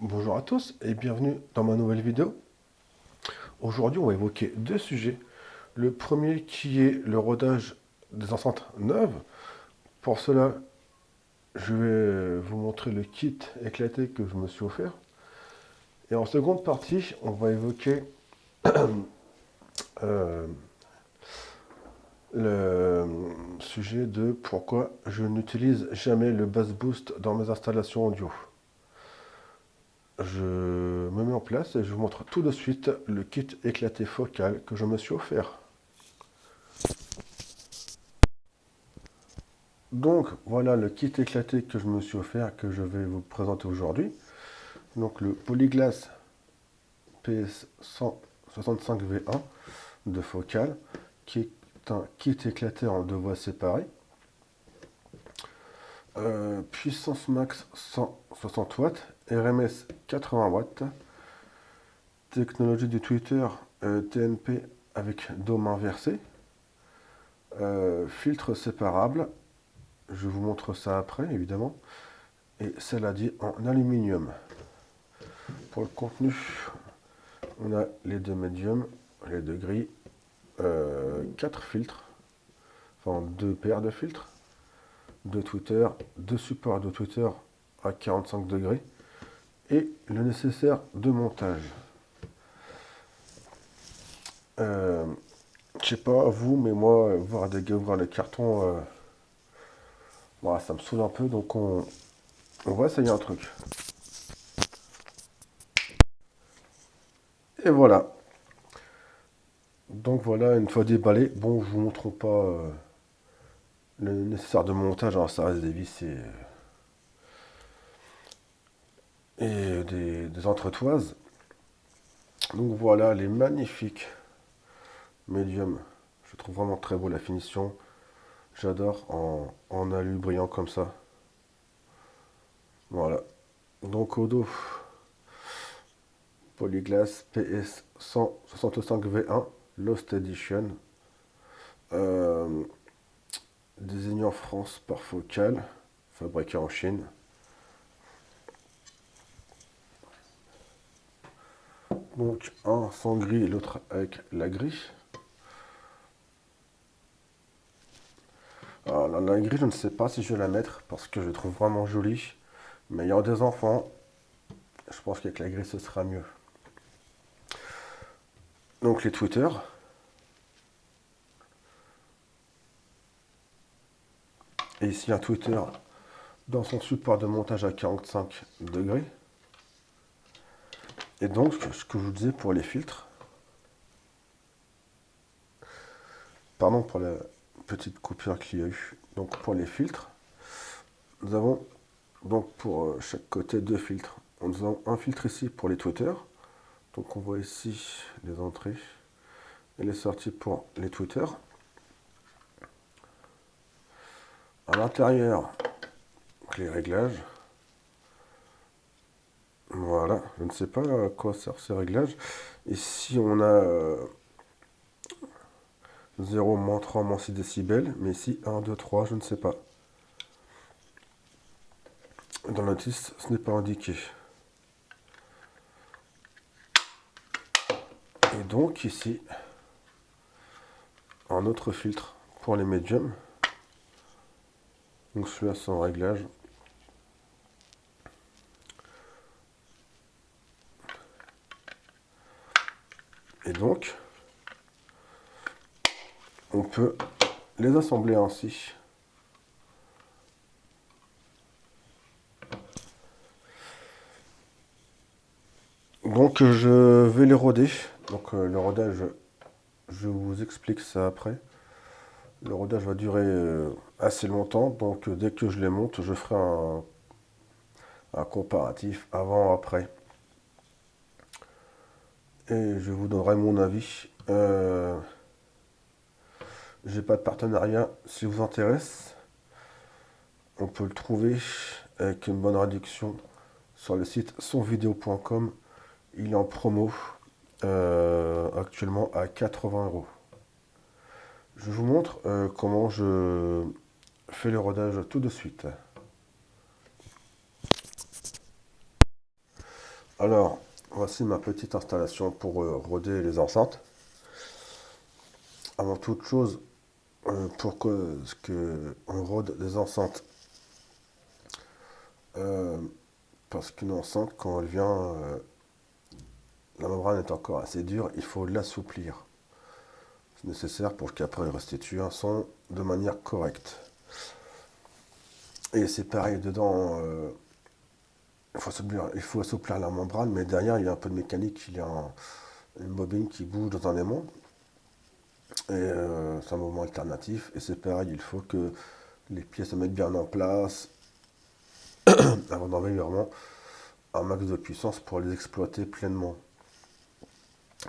Bonjour à tous et bienvenue dans ma nouvelle vidéo. Aujourd'hui, on va évoquer deux sujets. Le premier qui est le rodage des enceintes neuves. Pour cela, je vais vous montrer le kit éclaté que je me suis offert. Et en seconde partie, on va évoquer euh, le sujet de pourquoi je n'utilise jamais le bass boost dans mes installations audio. Je me mets en place et je vous montre tout de suite le kit éclaté focal que je me suis offert. Donc voilà le kit éclaté que je me suis offert, que je vais vous présenter aujourd'hui. Donc le Polyglass PS165V1 de Focal, qui est un kit éclaté en deux voies séparées. Puissance max 160 watts, RMS 80 watts, technologie du Twitter TNP avec dôme inversé, filtre séparable, je vous montre ça après évidemment, et celle dit en aluminium. Pour le contenu, on a les deux médiums, les deux gris, 4 filtres, enfin deux paires de filtres, deux tweeters, deux supports de Twitter à 45 degrés et le nécessaire de montage. Je sais pas vous, mais moi, voir les cartons, voilà, ça me saoule un peu, donc on va essayer un truc. Et voilà. Donc voilà, une fois déballé, bon, je vous montre pas le nécessaire de montage, hein, ça reste des vis et des entretoises. Donc voilà, les magnifiques médiums. Je trouve vraiment très beau la finition. J'adore en alu brillant comme ça. Voilà. Donc au dos, Polyglass PS165V1 Lost Edition. Euh, Désigné en France par Focal, fabriqué en Chine. Donc un sans gris et l'autre avec la gris. Alors, la gris, je ne sais pas si je vais la mettre parce que je la trouve vraiment jolie. Mais ayant des enfants, je pense qu'avec la gris, ce sera mieux. Donc les tweeters. Et ici un tweeter dans son support de montage à 45 degrés. Et donc, ce que je vous disais pour les filtres. Pardon pour la petite coupure qu'il y a eu. Donc pour les filtres, nous avons donc pour chaque côté deux filtres. Nous avons un filtre ici pour les tweeters. Donc on voit ici les entrées et les sorties pour les tweeters. À l'intérieur, les réglages. Voilà, je ne sais pas à quoi servent ces réglages. Ici on a 0, moins 3, moins 6 décibels. Mais ici 1, 2, 3, je ne sais pas. Dans la notice, ce n'est pas indiqué. Et donc ici, un autre filtre pour les médiums. Donc celui-là sans réglage. Et donc, on peut les assembler ainsi. Donc je vais les roder. Donc le rodage, je vous explique ça après. Le rodage va durer assez longtemps. Donc dès que je les monte, je ferai un comparatif avant-après. Et je vous donnerai mon avis. J'ai pas de partenariat. Si vous intéresse, on peut le trouver avec une bonne réduction sur le site sonvideo.com. Il est en promo actuellement à 80 euros. Je vous montre comment je fais le rodage tout de suite. Alors, voici ma petite installation pour roder les enceintes. Avant toute chose, pour que on rôde des enceintes, euh, parce qu'une enceinte, quand elle vient, la membrane est encore assez dure, il faut l'assouplir. C'est nécessaire pour qu'après elle restitue un son de manière correcte. Et c'est pareil dedans, il faut assouplir la membrane, mais derrière il y a un peu de mécanique, il y a une bobine qui bouge dans un aimant, et c'est un mouvement alternatif, et c'est pareil, il faut que les pièces se mettent bien en place avant d'envoyer vraiment un max de puissance pour les exploiter pleinement.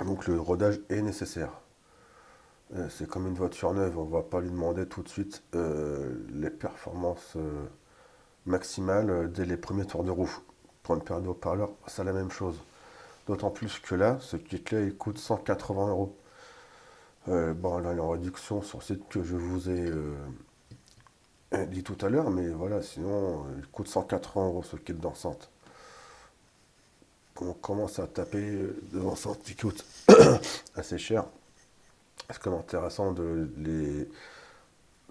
Donc le rodage est nécessaire. C'est comme une voiture neuve, on ne va pas lui demander tout de suite les performances maximales dès les premiers tours de roue. Pour une paire de haut-parleurs, c'est la même chose. D'autant plus que là, ce kit-là, il coûte 180 euros. Bon, là, il est en réduction sur le site que je vous ai dit tout à l'heure, mais voilà, sinon, il coûte 180 euros ce kit d'enceinte. On commence à taper des enceintes qui coûtent assez cher. C'est quand même intéressant de les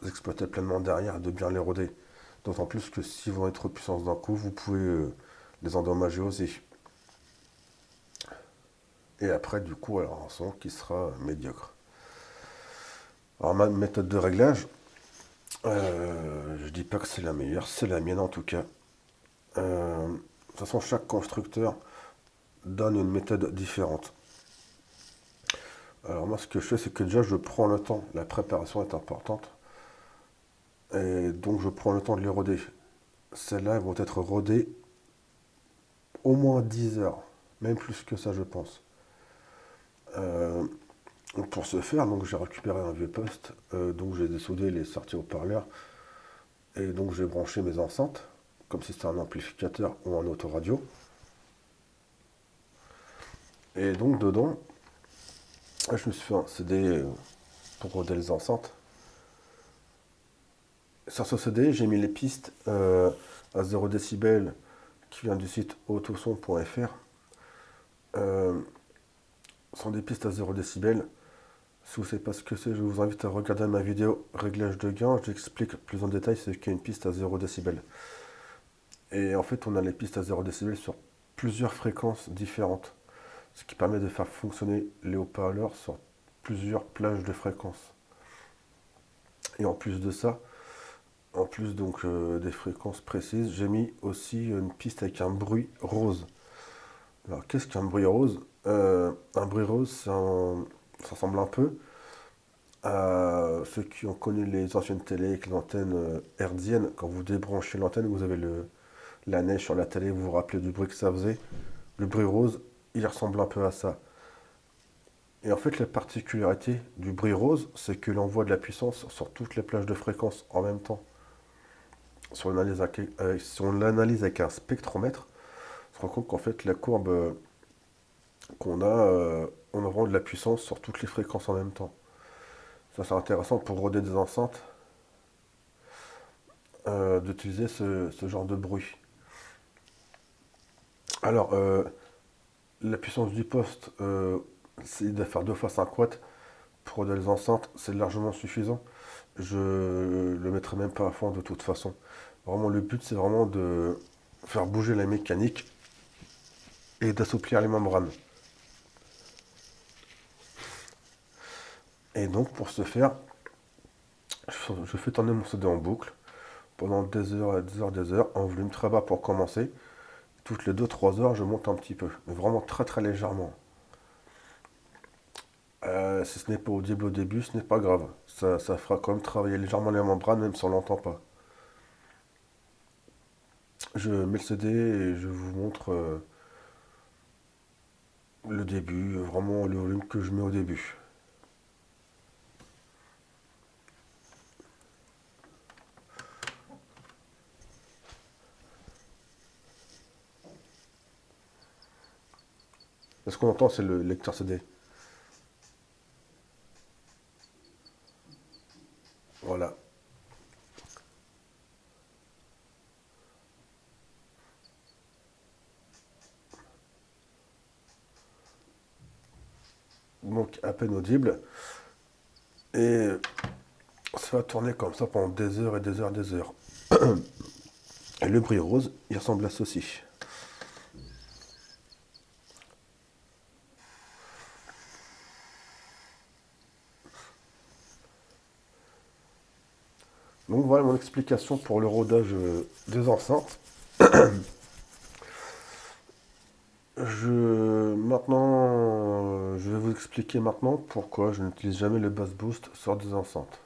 exploiter pleinement derrière, de bien les roder. D'autant plus que si vont être puissance d'un coup, vous pouvez les endommager aussi. Et après, du coup, alors un son qui sera médiocre. Alors ma méthode de réglage, je dis pas que c'est la meilleure, c'est la mienne en tout cas. De toute façon, chaque constructeur donne une méthode différente. Alors moi, ce que je fais, c'est que déjà, je prends le temps. La préparation est importante. Et donc, je prends le temps de les roder. Celles-là vont être rodées au moins 10 heures. Même plus que ça, je pense. Euh, pour ce faire, donc j'ai récupéré un vieux poste. Donc j'ai dessoudé les sorties haut-parleurs. Et donc j'ai branché mes enceintes. Comme si c'était un amplificateur ou un autoradio. Et donc dedans, je me suis fait un CD pour roder les enceintes. Sur ce CD, j'ai mis les pistes à 0 décibel qui vient du site autoson.fr. Ce sont des pistes à 0 décibel. Si vous ne savez pas ce que c'est, je vous invite à regarder ma vidéo réglage de gain. J'explique plus en détail ce qu'est une piste à 0 décibel. Et en fait, on a les pistes à 0 décibel sur plusieurs fréquences différentes. Ce qui permet de faire fonctionner les haut-parleurs sur plusieurs plages de fréquences. Et en plus de ça, en plus donc des fréquences précises, j'ai mis aussi une piste avec un bruit rose. Alors qu'est-ce qu'un bruit rose? Un bruit rose, ça ressemble un peu à ceux qui ont connu les anciennes télé avec les antennes hertziennes. Quand vous débranchez l'antenne, vous avez la neige sur la télé, vous vous rappelez du bruit que ça faisait. Le bruit rose, il ressemble un peu à ça. Et en fait, la particularité du bruit rose, c'est que l'on envoie de la puissance sur toutes les plages de fréquences en même temps. Si on l'analyse avec un spectromètre, on se rend compte qu'en fait, la courbe qu'on a, on envoie de la puissance sur toutes les fréquences en même temps. Ça, c'est intéressant pour roder des enceintes, d'utiliser ce genre de bruit. Alors, la puissance du poste, c'est de faire 2 fois 5 watts pour roder les enceintes, c'est largement suffisant. Je le mettrai même pas à fond de toute façon. Vraiment, le but, c'est vraiment de faire bouger la mécanique et d'assouplir les membranes. Et donc, pour ce faire, je fais tourner mon CD en boucle pendant des heures et des heures, des heures, en volume très bas pour commencer. Toutes les 2-3 heures, je monte un petit peu, mais vraiment très très légèrement. Si ce n'est pas audible au début, ce n'est pas grave. Ça fera quand même travailler légèrement les membranes, même si on l'entend pas. Je mets le CD et je vous montre le début, vraiment le volume que je mets au début. Ce qu'on entend, c'est le lecteur CD. Voilà. donc à peine audible. Et ça va tourner comme ça pendant des heures et des heures et des heures. Et le bruit rose, il ressemble à ceci. Donc voilà mon explication pour le rodage des enceintes. Je vais vous expliquer maintenant pourquoi je n'utilise jamais le bass boost sur des enceintes.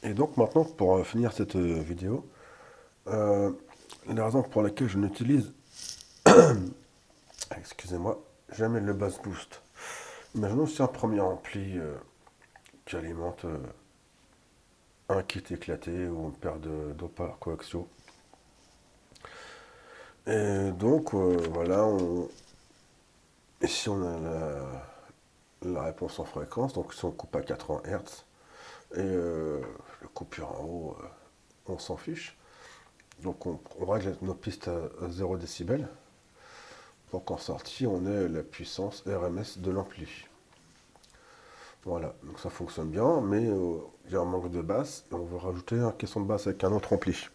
Et donc maintenant, pour finir cette vidéo, euh, la raison pour laquelle je n'utilise, excusez-moi, jamais le bass boost. Imaginons si un premier ampli qui alimente un kit éclaté ou une paire d'opales coaxiaux. Et donc voilà, ici on a la réponse en fréquence, donc si on coupe à 80 Hz, et le coupure en haut, on s'en fiche. Donc on règle nos pistes à 0 décibel pour qu'en sortie on ait la puissance RMS de l'ampli. Voilà, donc ça fonctionne bien, mais il y a un manque de basse et on veut rajouter un caisson de basse avec un autre ampli.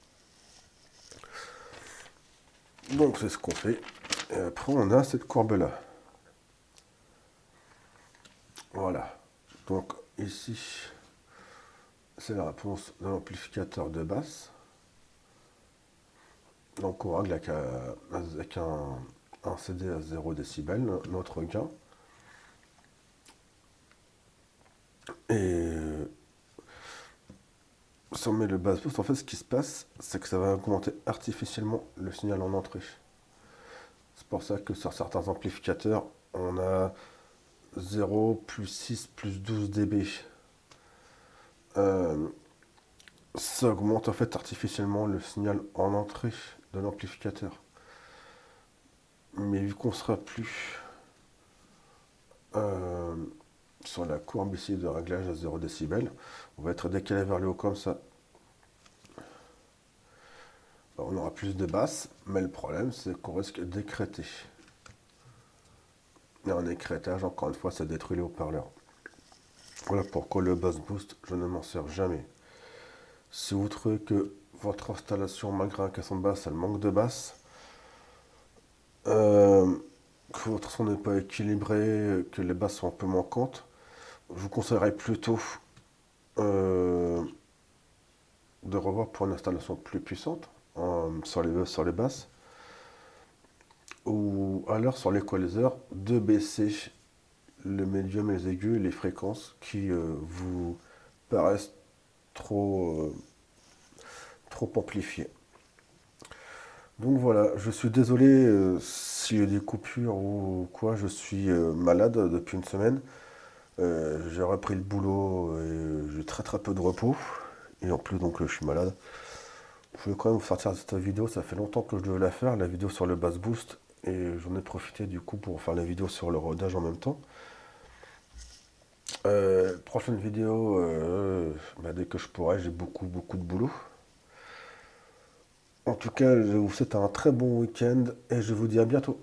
Donc c'est ce qu'on fait. Et après on a cette courbe là. Voilà. Donc ici c'est la réponse de l'amplificateur de basse. Donc on règle avec un CD à 0 décibel, notre gain. Et si on met le bass boost, en fait ce qui se passe, c'est que ça va augmenter artificiellement le signal en entrée. C'est pour ça que sur certains amplificateurs, on a 0, plus 6, plus 12 dB. Ça augmente en fait artificiellement le signal en entrée de l'amplificateur. Mais vu qu'on sera plus euh, sur la courbe ici de réglage à 0 décibel, on va être décalé vers le haut comme ça. Alors, on aura plus de basse, mais le problème c'est qu'on risque d'écréter. Et un écrétage, encore une fois, ça détruit les haut-parleurs. Voilà pourquoi le bass boost, je ne m'en sers jamais. Si vous trouvez que votre installation, malgré un caisson de basse, elle manque de basse, que votre son n'est pas équilibré, que les basses sont un peu manquantes, je vous conseillerais plutôt euh, de revoir pour une installation plus puissante sur les basses, ou alors sur l'équaliseur, de baisser le médium, les aigus et les fréquences qui vous paraissent trop amplifiées. Donc voilà, je suis désolé s'il y a des coupures ou quoi, je suis malade depuis une semaine. J'ai repris le boulot et j'ai très peu de repos. Et en plus donc je suis malade. Je voulais quand même vous sortir cette vidéo, ça fait longtemps que je devais la faire, la vidéo sur le bass boost. Et j'en ai profité du coup pour faire la vidéo sur le rodage en même temps. Prochaine vidéo, bah, dès que je pourrai, j'ai beaucoup de boulot. En tout cas, je vous souhaite un très bon week-end et je vous dis à bientôt.